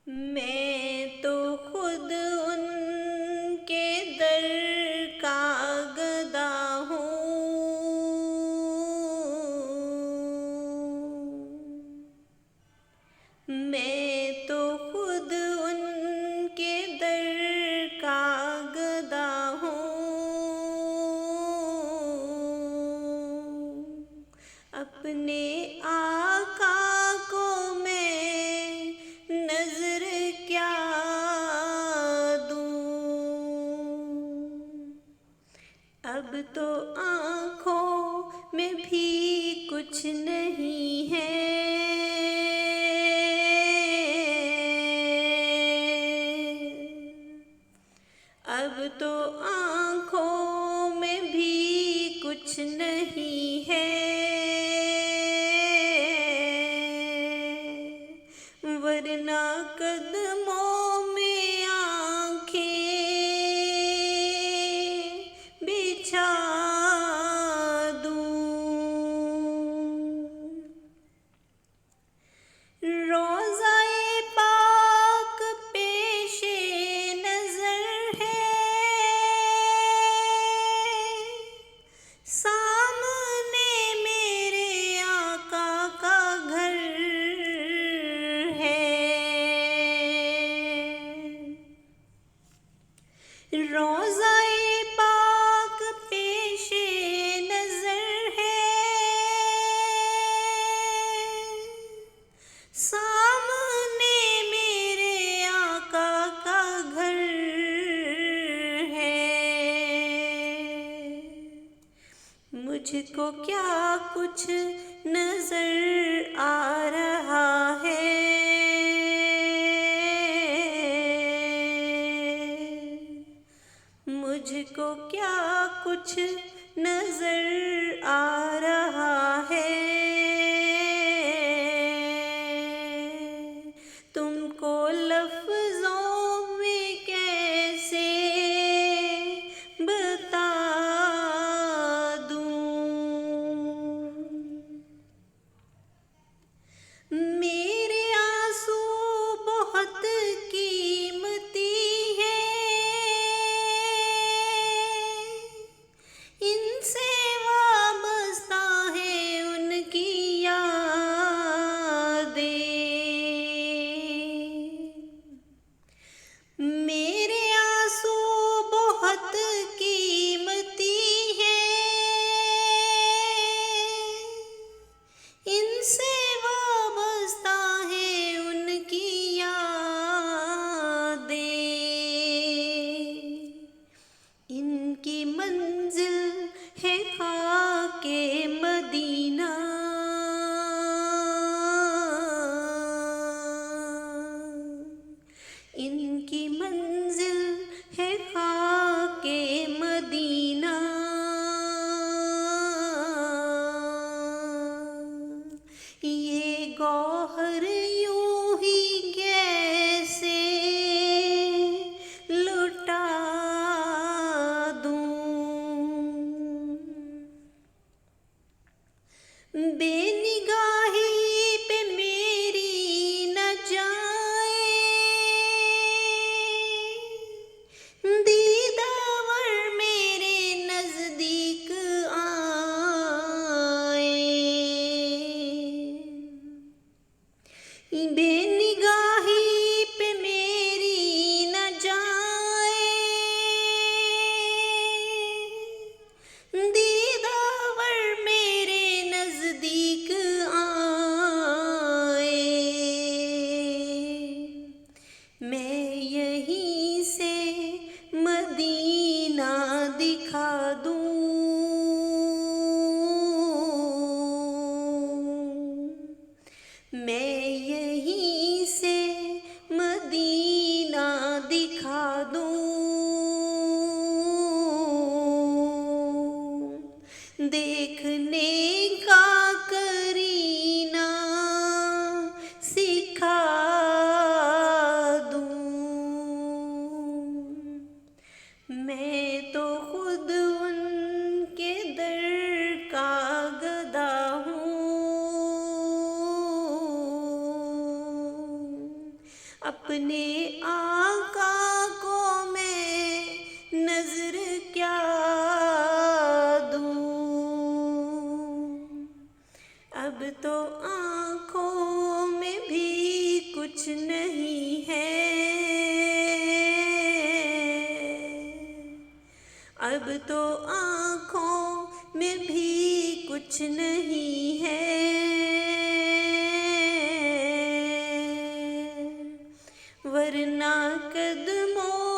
मैं तो खुद उनके दर का गदा हूँ। मैं तो खुद उनके दर का गदा हूँ। अपने आका को मैं नजर क्या दूँ। अब तो आँखों में भी कुछ नहीं है। अब तो आँखों में भी कुछ नहीं है। वरना कदमों में आँखें बिछा दूँ। रोज़ाए पाक पेशे नज़र है। सामने मेरे आका का घर है। रोज़ाए पाक पेशे नज़र है। सामने मेरे आका का घर है। मुझको क्या कुछ नजर आ रहा है। मुझको क्या कुछ नजर आ रहा है। तुमको लफ्ज़ों में कैसे बता दूँ। मेरे आंसू बहुत कीमती हैं। इनसे वाबस्ता है उनकी यादें। मेरे आंसू बहुत कीमती हैं। इनसे वाबस्ता है उनकी यादें। इनकी मंजिल है खाके मदीना। इनकी मंजिल है खाके मदीना। ये गौहर यूं ही कैसे लुटा दूँ। बेनिगाही पे मेरी न जाए। दीदावर मेरे नजदीक आए। बेनिगाही पे मेरी न जाए। दीदावर मेरे नजदीक आए। मैं यहीं से मदीना दिखा दूँ। मैं यहीं से मदीना दिखा दूँ। देखने का करीना सिखा दूँ। मैं तो खुद उनके दर का गदा हूँ। अपने आका को मैं नजर क्या दूं। अब तो आँखों में भी कुछ नहीं है, अब तो आँखों में भी कुछ नहीं है। वरना कदमों